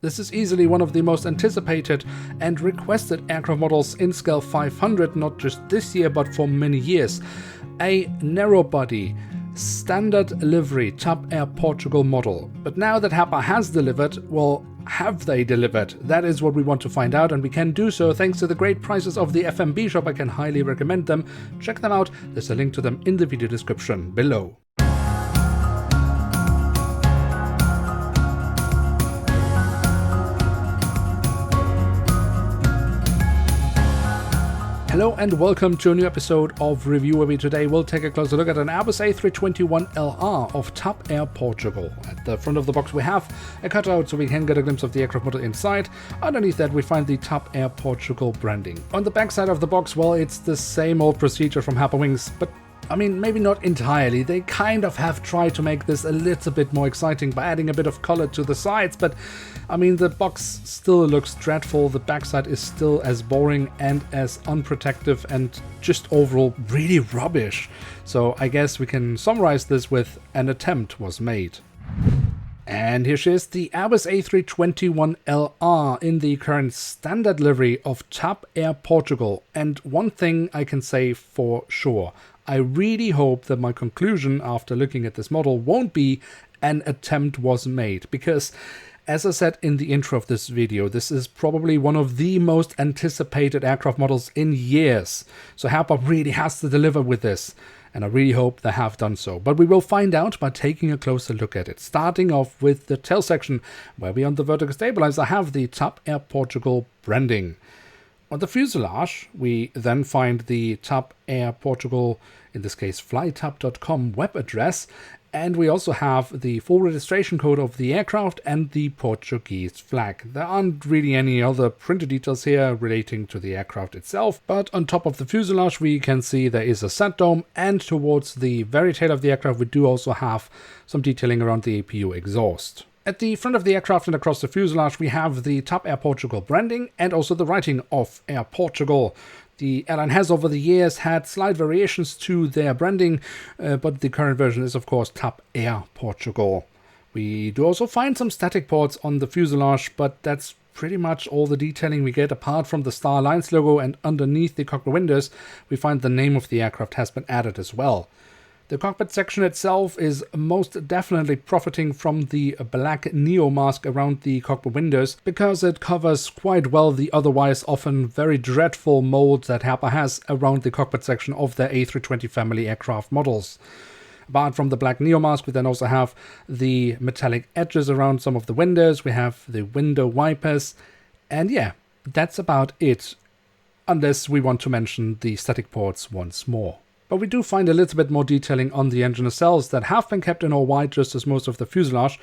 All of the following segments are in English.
This is easily one of the most anticipated and requested aircraft models in Scale 500, not just this year but for many years. A narrow-body, standard livery TAP Air Portugal model. But now that Herpa has delivered, well, have they delivered? That is what we want to find out, and we can do so thanks to the great prices of the FMB shop. I can highly recommend them. Check them out. There's a link to them in the video description below. Hello and welcome to a new episode of Review, where we today will take a closer look at an Airbus A321LR of TAP Air Portugal. At the front of the box we have a cutout so we can get a glimpse of the aircraft model inside. Underneath that we find the TAP Air Portugal branding. On the back side of the box, well, it's the same old procedure from Herpa Wings, but I mean, maybe not entirely. They kind of have tried to make this a little bit more exciting by adding a bit of color to the sides, but I mean, the box still looks dreadful. The backside is still as boring and as unprotective and just overall really rubbish. So I guess we can summarize this with an attempt was made. And here she is, the Airbus A321LR in the current standard livery of TAP Air Portugal. And one thing I can say for sure, I really hope that my conclusion after looking at this model won't be an attempt was made, because as I said in the intro of this video, this is probably one of the most anticipated aircraft models in years. So Herpa really has to deliver with this, and I really hope they have done so. But we will find out by taking a closer look at it, starting off with the tail section, where we on the vertical stabilizer have the TAP Air Portugal branding. On the fuselage, we then find the TAP Air Portugal, in this case flytap.com web address, and we also have the full registration code of the aircraft and the Portuguese flag. There aren't really any other printed details here relating to the aircraft itself, but on top of the fuselage we can see there is a sat dome, and towards the very tail of the aircraft we do also have some detailing around the APU exhaust. At the front of the aircraft and across the fuselage we have the TAP Air Portugal branding and also the writing of Air Portugal. The airline has over the years had slight variations to their branding, but the current version is of course TAP Air Portugal. We do also find some static ports on the fuselage, but that's pretty much all the detailing we get apart from the Star Alliance logo, and underneath the cockpit windows we find the name of the aircraft has been added as well. The cockpit section itself is most definitely profiting from the black neo mask around the cockpit windows, because it covers quite well the otherwise often very dreadful mold that Herpa has around the cockpit section of their A320 family aircraft models. Apart from the black neo mask, we then also have the metallic edges around some of the windows, we have the window wipers, and yeah, that's about it, unless we want to mention the static ports once more. But we do find a little bit more detailing on the engine nacelles that have been kept in all white just as most of the fuselage,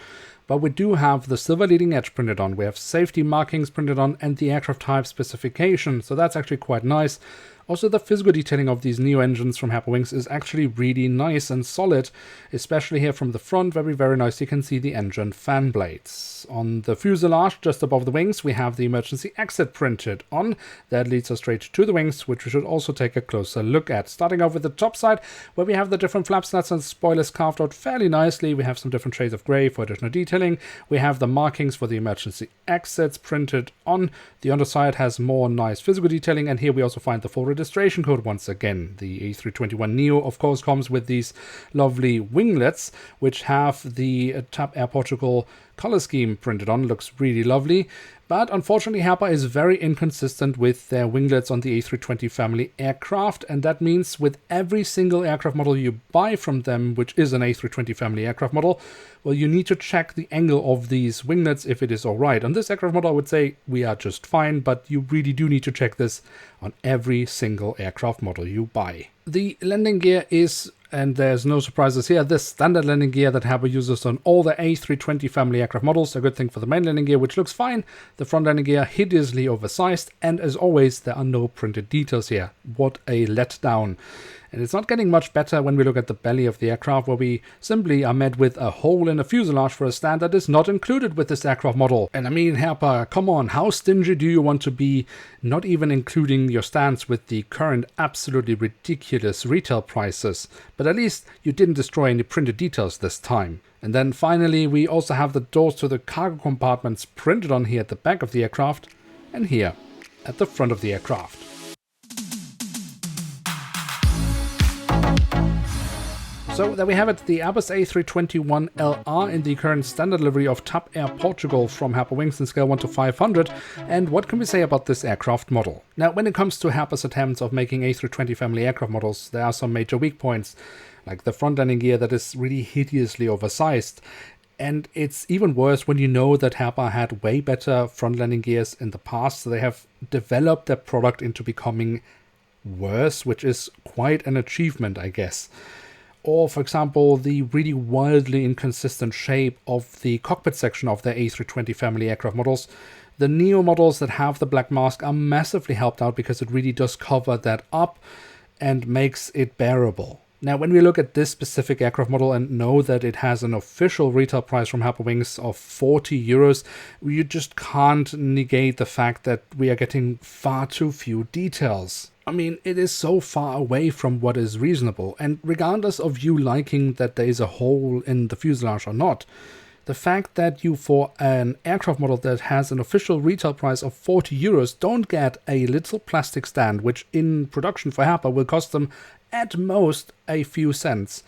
but we do have the silver leading edge printed on, we have safety markings printed on, and the aircraft type specification, so that's actually quite nice. Also, the physical detailing of these new engines from Herpa Wings is actually really nice and solid, especially here from the front, very nice. You can see the engine fan blades. On the fuselage, just above the wings, we have the emergency exit printed on. That leads us straight to the wings, which we should also take a closer look at. Starting off with the top side, where we have the different flap slats and spoilers carved out fairly nicely. We have some different shades of grey for additional detailing. We have the markings for the emergency exits printed on. The underside has more nice physical detailing, and here we also find the full registration code once again. The A321neo of course comes with these lovely winglets, which have the TAP Air Portugal color scheme printed on. Looks really lovely. But unfortunately Herpa is very inconsistent with their winglets on the A320 family aircraft, and that means with every single aircraft model you buy from them, which is an A320 family aircraft model, well, you need to check the angle of these winglets if it is alright. On this aircraft model I would say we are just fine, but you really do need to check this on every single aircraft model you buy. The landing gear is, and there's no surprises here, this standard landing gear that Herpa uses on all the A320 family aircraft models. A good thing for the main landing gear, which looks fine. The front landing gear hideously oversized, and as always there are no printed details here. What a letdown. And it's not getting much better when we look at the belly of the aircraft, where we simply are met with a hole in the fuselage for a stand that is not included with this aircraft model. And I mean, Herpa, come on, how stingy do you want to be, not even including your stands with the current absolutely ridiculous retail prices? But at least you didn't destroy any printed details this time. And then finally, we also have the doors to the cargo compartments printed on here at the back of the aircraft, and here at the front of the aircraft. So there we have it, the Airbus A321LR in the current standard livery of TAP Air Portugal from Herpa Wings in scale 1 to 500. And what can we say about this aircraft model? Now, when it comes to Herpa's attempts of making A320 family aircraft models, there are some major weak points, like the front landing gear that is really hideously oversized. And it's even worse when you know that Herpa had way better front landing gears in the past, so they have developed their product into becoming worse, which is quite an achievement, I guess. Or, for example, the really wildly inconsistent shape of the cockpit section of their A320 family aircraft models. The Neo models that have the black mask are massively helped out because it really does cover that up and makes it bearable. Now, when we look at this specific aircraft model and know that it has an official retail price from Herpa Wings of 40 euros, you just can't negate the fact that we are getting far too few details. I mean, it is so far away from what is reasonable, and regardless of you liking that there is a hole in the fuselage or not, the fact that you, for an aircraft model that has an official retail price of 40 euros, don't get a little plastic stand, which in production for Herpa will cost them at most a few cents,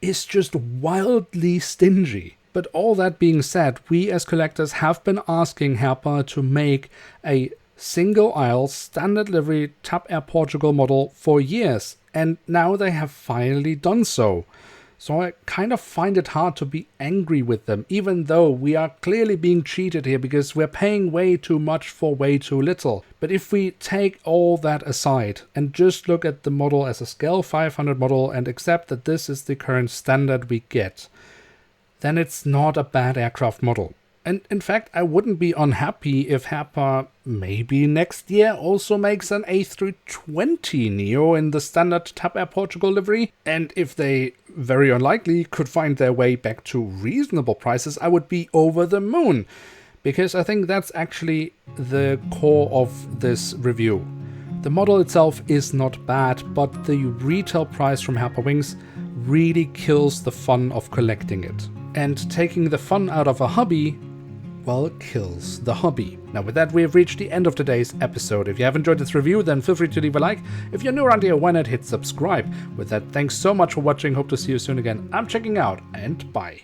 is just wildly stingy. But all that being said, we as collectors have been asking Herpa to make a single aisle standard livery TAP Air Portugal model for years, and now they have finally done so. So I kind of find it hard to be angry with them, even though we are clearly being cheated here because we're paying way too much for way too little. But if we take all that aside and just look at the model as a scale 500 model and accept that this is the current standard we get, then it's not a bad aircraft model. And in fact, I wouldn't be unhappy if Herpa maybe next year also makes an A320 Neo in the standard TAP Air Portugal livery. And if they, very unlikely, could find their way back to reasonable prices, I would be over the moon. Because I think that's actually the core of this review. The model itself is not bad, but the retail price from Herpa Wings really kills the fun of collecting it. And taking the fun out of a hobby, well, it kills the hobby. Now with that, we have reached the end of today's episode. If you have enjoyed this review, then feel free to leave a like. If you're new around here, why not hit subscribe? With that, thanks so much for watching. Hope to see you soon again. I'm checking out, and bye.